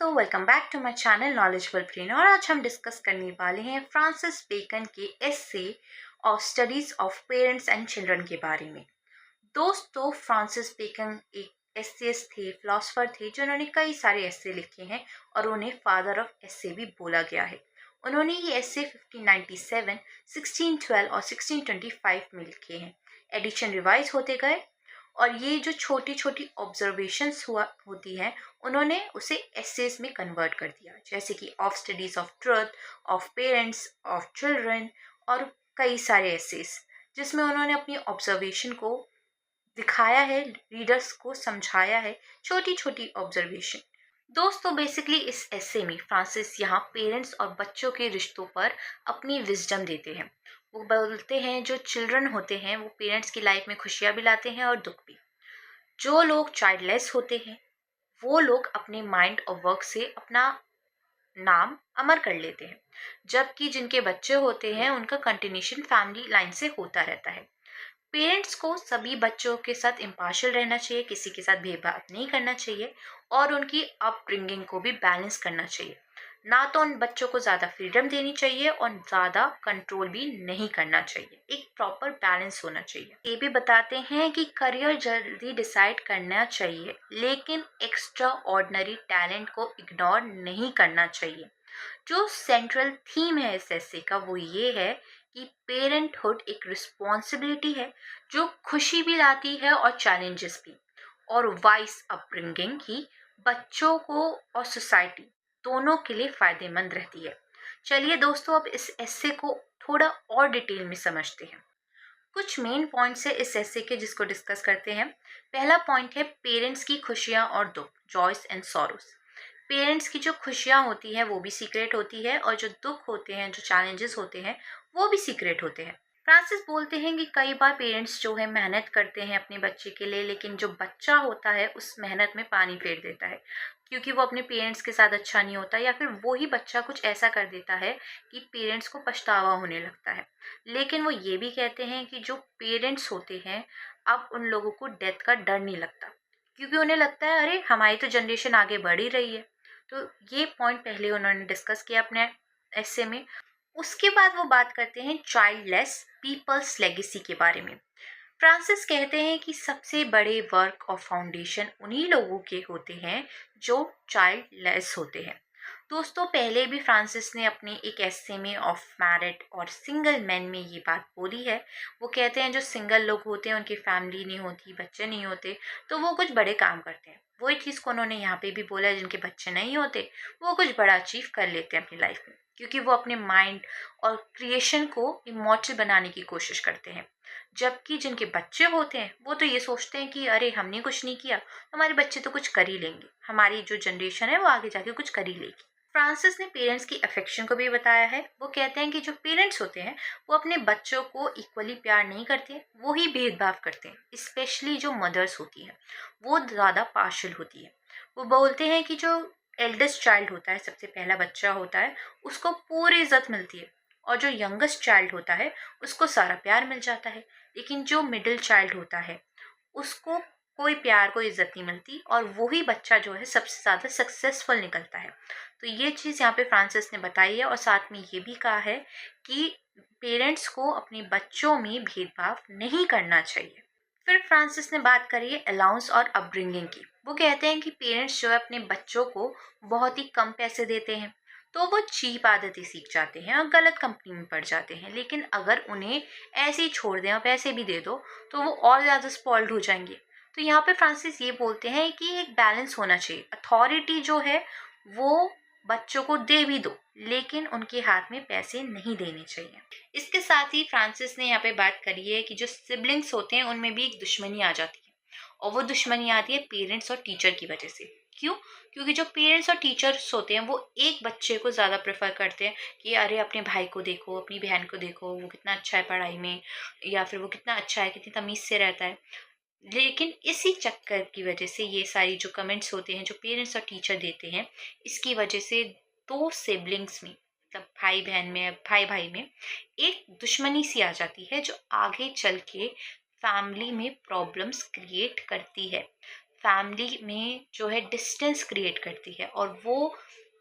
दोस्तों, welcome back to my channel knowledgeable brain. और आज हम डिस्कस करने वाले हैं फ्रांसिस बेकन के essay of studies of parents and children के बारे में। दोस्तों, फ्रांसिस बेकन एक एसेइस्ट थे, फिलोसोफर थे, जिन्होंने कई सारे एस्से लिखे हैं और उन्हें फादर ऑफ एस्से भी बोला गया है। उन्होंने ये एस्से 1597, 1612 और 1625 में लिखे हैं। एडिशन रिवाइज होते गए और ये जो छोटी छोटी ऑब्जर्वेशंस हुआ होती हैं, उन्होंने उसे एसेज में कन्वर्ट कर दिया, जैसे कि of studies of truth, of parents, of children और कई सारे एसेज, जिसमें उन्होंने अपनी ऑब्जर्वेशन को दिखाया है, रीडर्स को समझाया है, छोटी छोटी ऑब्जर्वेशन। दोस्तों, बेसिकली इस एस्से में फ्रांसिस यहाँ पेरेंट्स और बच्चों के रिश्तों पर अपनी विजडम देते हैं। वो बोलते हैं जो चिल्ड्रन होते हैं वो पेरेंट्स की लाइफ में खुशियाँ भी लाते हैं और दुख भी। जो लोग चाइल्डलेस होते हैं वो लोग अपने माइंड और वर्क से अपना नाम अमर कर लेते हैं, जबकि जिनके बच्चे होते हैं उनका कंटिन्यूशन फैमिली लाइन से होता रहता है। पेरेंट्स को सभी बच्चों के साथ इम्पार्शियल रहना चाहिए, किसी के साथ भेदभाव नहीं करना चाहिए और उनकी अपब्रिंगिंग को भी बैलेंस करना चाहिए। ना तो उन बच्चों को ज़्यादा फ्रीडम देनी चाहिए और ज़्यादा कंट्रोल भी नहीं करना चाहिए। एक प्रॉपर बैलेंस होना चाहिए। ये भी बताते हैं कि करियर जल्दी डिसाइड करना चाहिए, लेकिन एक्स्ट्रा ऑर्डिनरी टैलेंट को इग्नोर नहीं करना चाहिए। जो सेंट्रल थीम है इस एस्से का वो ये है कि पेरेंटहुड एक रिस्पॉन्सिबिलिटी है जो खुशी भी लाती है और चैलेंजेस भी, और वाइस अपब्रिंगिंग ही बच्चों को और सोसाइटी दोनों के लिए फायदेमंद रहती है। चलिए दोस्तों, अब इस एस्से को थोड़ा और डिटेल में समझते हैं। कुछ मेन पॉइंट्स है इस एस्से के जिसको डिस्कस करते हैं। पहला पॉइंट है पेरेंट्स की खुशियाँ और दुख, जॉयस एंड सॉरोस। पेरेंट्स की जो खुशियाँ होती हैं वो भी सीक्रेट होती है और जो दुख होते हैं, जो चैलेंजेस होते हैं वो भी सीक्रेट होते हैं। फ्रांसिस बोलते हैं कि कई बार पेरेंट्स जो है मेहनत करते हैं अपने बच्चे के लिए, लेकिन जो बच्चा होता है उस मेहनत में पानी फेर देता है, क्योंकि वो अपने पेरेंट्स के साथ अच्छा नहीं होता या फिर वो ही बच्चा कुछ ऐसा कर देता है कि पेरेंट्स को पछतावा होने लगता है। लेकिन वो ये भी कहते हैं कि जो पेरेंट्स होते हैं अब उन लोगों को डेथ का डर नहीं लगता, क्योंकि उन्हें लगता है अरे हमारी तो जनरेशन आगे बढ़ ही रही है। तो ये पॉइंट पहले उन्होंने डिस्कस किया अपने एस्से में। उसके बाद वो बात करते हैं चाइल्डलेस पीपल्स लेगेसी के बारे में। फ्रांसिस कहते हैं कि सबसे बड़े वर्क और फाउंडेशन उन्हीं लोगों के होते हैं जो चाइल्डलेस होते हैं। दोस्तों, पहले भी फ्रांसिस ने अपने एक एस्से में ऑफ मैरिड और सिंगल मैन में ये बात बोली है। वो कहते हैं जो सिंगल लोग होते हैं उनकी फैमिली नहीं होती, बच्चे नहीं होते, तो वो कुछ बड़े काम करते हैं। वही चीज़ को उन्होंने यहाँ पे भी बोला है, जिनके बच्चे नहीं होते वो कुछ बड़ा अचीव कर लेते हैं अपनी लाइफ में, क्योंकि वो अपने माइंड और क्रिएशन को इमॉर्टल बनाने की कोशिश करते हैं। जबकि जिनके बच्चे होते हैं वो तो ये सोचते हैं कि अरे हमने कुछ नहीं किया, हमारे बच्चे तो कुछ कर ही लेंगे, हमारी जो जनरेशन है वो आगे जाके कुछ कर ही लेगी। फ्रांसिस ने पेरेंट्स की अफेक्शन को भी बताया है। वो कहते हैं कि जो पेरेंट्स होते हैं वो अपने बच्चों को इक्वली प्यार नहीं करते, वो ही भेदभाव करते हैं। स्पेशली जो मदर्स होती हैं वो ज़्यादा पार्शल होती है। वो बोलते हैं कि जो एल्डेस्ट चाइल्ड होता है, सबसे पहला बच्चा होता है, उसको पूरी इज्जत मिलती है और जो यंगेस्ट चाइल्ड होता है उसको सारा प्यार मिल जाता है। लेकिन जो मिडिल चाइल्ड होता है उसको कोई प्यार, कोई इज्जत नहीं मिलती और वही बच्चा जो है सबसे ज़्यादा सक्सेसफुल निकलता है। तो ये चीज़ यहाँ पे फ्रांसिस ने बताई है और साथ में ये भी कहा है कि पेरेंट्स को अपने बच्चों में भेदभाव नहीं करना चाहिए। फिर फ्रांसिस ने बात करी है अलाउंस और अपब्रिंगिंग की। वो कहते हैं कि पेरेंट्स जो है अपने बच्चों को बहुत ही कम पैसे देते हैं तो वो चीप आदतें सीख जाते हैं और गलत कंपनी में पड़ जाते हैं। लेकिन अगर उन्हें ऐसे ही छोड़ दें और पैसे भी दे दो तो वो और ज़्यादा स्पॉइल्ड हो जाएंगे। तो यहाँ पे फ्रांसिस ये बोलते हैं कि एक बैलेंस होना चाहिए। अथॉरिटी जो है वो बच्चों को दे भी दो, लेकिन उनके हाथ में पैसे नहीं देने चाहिए। इसके साथ ही फ्रांसिस ने यहाँ पे बात करी है कि जो सिबलिंग्स होते हैं उनमें भी एक दुश्मनी आ जाती है, और वो दुश्मनी आती है पेरेंट्स और टीचर की वजह से। क्यों? क्योंकि जो पेरेंट्स और टीचर्स होते हैं वो एक बच्चे को ज़्यादा प्रेफर करते हैं कि अरे अपने भाई को देखो, अपनी बहन को देखो, वो कितना अच्छा है पढ़ाई में, या फिर वो कितना अच्छा है, कितनी तमीज़ से रहता है। लेकिन इसी चक्कर की वजह से ये सारी जो कमेंट्स होते हैं जो पेरेंट्स और टीचर देते हैं, इसकी वजह से दो सिबलिंग्स में, मतलब भाई बहन में, भाई भाई में एक दुश्मनी सी आ जाती है जो आगे चल के फैमिली में प्रॉब्लम्स क्रिएट करती है। फैमिली में जो है डिस्टेंस क्रिएट करती है, और वो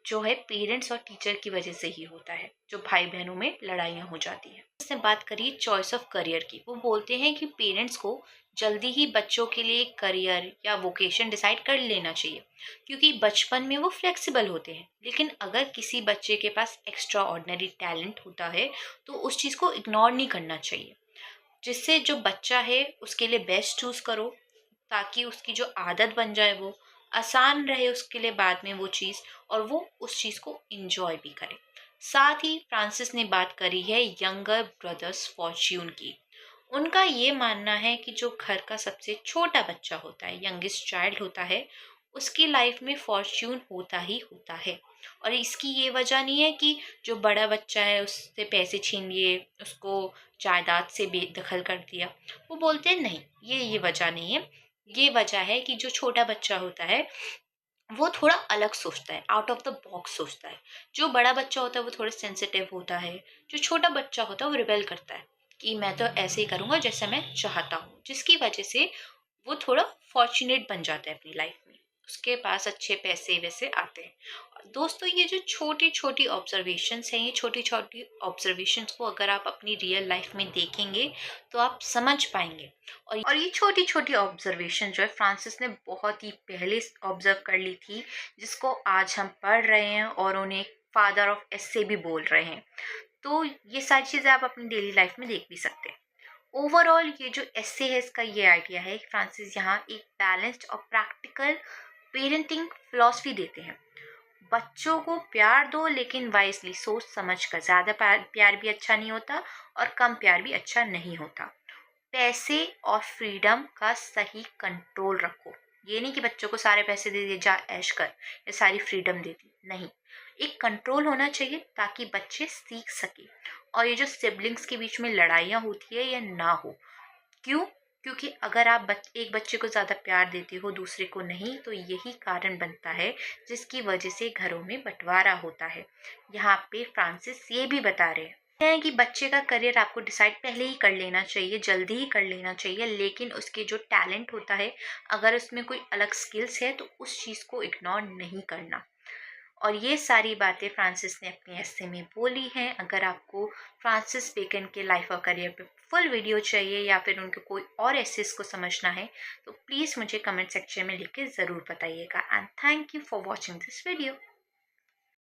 जो है पेरेंट्स और टीचर की वजह से ही होता है, जो भाई बहनों में लड़ाइयाँ हो जाती हैं। इसने बात करी चॉइस ऑफ करियर की। वो बोलते हैं कि पेरेंट्स को जल्दी ही बच्चों के लिए करियर या वोकेशन डिसाइड कर लेना चाहिए, क्योंकि बचपन में वो फ्लेक्सिबल होते हैं। लेकिन अगर किसी बच्चे के पास एक्स्ट्रा ऑर्डिनरी टैलेंट होता है तो उस चीज़ को इग्नोर नहीं करना चाहिए। जिससे जो बच्चा है उसके लिए बेस्ट चूज़ करो, ताकि उसकी जो आदत बन जाए वो आसान रहे उसके लिए बाद में वो चीज़, और वो उस चीज़ को इंजॉय भी करे। साथ ही फ्रांसिस ने बात करी है यंगर ब्रदर्स फॉर्च्यून की। उनका ये मानना है कि जो घर का सबसे छोटा बच्चा होता है, यंगेस्ट चाइल्ड होता है, उसकी लाइफ में फॉर्च्यून होता ही होता है। और इसकी ये वजह नहीं है कि जो बड़ा बच्चा है उससे पैसे छीन लिए, उसको जायदाद से बेदखल कर दिया। वो बोलते हैं नहीं, ये वजह नहीं है। ये वजह है कि जो छोटा बच्चा होता है वो थोड़ा अलग सोचता है, आउट ऑफ द बॉक्स सोचता है। जो बड़ा बच्चा होता है वो थोड़ा सेंसिटिव होता है। जो छोटा बच्चा होता है वो रिबेल करता है कि मैं तो ऐसे ही करूँगा जैसे मैं चाहता हूँ, जिसकी वजह से वो थोड़ा फॉर्चुनेट बन जाता है अपनी लाइफ में। उसके पास अच्छे पैसे वैसे आते हैं। और दोस्तों, ये जो छोटी छोटी ऑब्जर्वेशंस हैं, ये छोटी छोटी ऑब्जर्वेशंस को अगर आप अपनी रियल लाइफ में देखेंगे तो आप समझ पाएंगे। और ये छोटी छोटी ऑब्जर्वेशन जो है फ्रांसिस ने बहुत ही पहले ऑब्जर्व कर ली थी, जिसको आज हम पढ़ रहे हैं और उन्हें फादर ऑफ एस्से भी बोल रहे हैं। तो ये सारी चीज़ें आप अपनी डेली लाइफ में देख भी सकते हैं। ओवरऑल ये जो एस्से है इसका ये आइडिया है कि फ्रांसिस यहाँ एक बैलेंस्ड और प्रैक्टिकल पेरेंटिंग फिलॉसफी देते हैं। बच्चों को प्यार दो, लेकिन वाइजली, सोच समझ कर। ज़्यादा प्यार भी अच्छा नहीं होता और कम प्यार भी अच्छा नहीं होता। पैसे और फ्रीडम का सही कंट्रोल रखो। ये नहीं कि बच्चों को सारे पैसे दे दिए, जा ऐश कर, या सारी फ्रीडम दे दी, नहीं। एक कंट्रोल होना चाहिए ताकि बच्चे सीख सके। और ये जो सिबलिंग्स के बीच में लड़ाइयाँ होती है, ये ना हो। क्यों? क्योंकि अगर आप एक बच्चे को ज़्यादा प्यार देते हो, दूसरे को नहीं, तो यही कारण बनता है जिसकी वजह से घरों में बंटवारा होता है। यहाँ पे फ्रांसिस ये भी बता रहे हैं कि बच्चे का करियर आपको डिसाइड पहले ही कर लेना चाहिए, जल्दी ही कर लेना चाहिए। लेकिन उसके जो टैलेंट होता है, अगर उसमें कोई अलग स्किल्स है, तो उस चीज़ को इग्नोर नहीं करना। और ये सारी बातें फ्रांसिस ने अपने एस्से में बोली हैं। अगर आपको फ्रांसिस बेकन के लाइफ और करियर पे फुल वीडियो चाहिए, या फिर उनके कोई और एसेस को समझना है, तो प्लीज़ मुझे कमेंट सेक्शन में लिख के ज़रूर बताइएगा। And thank you for watching this video.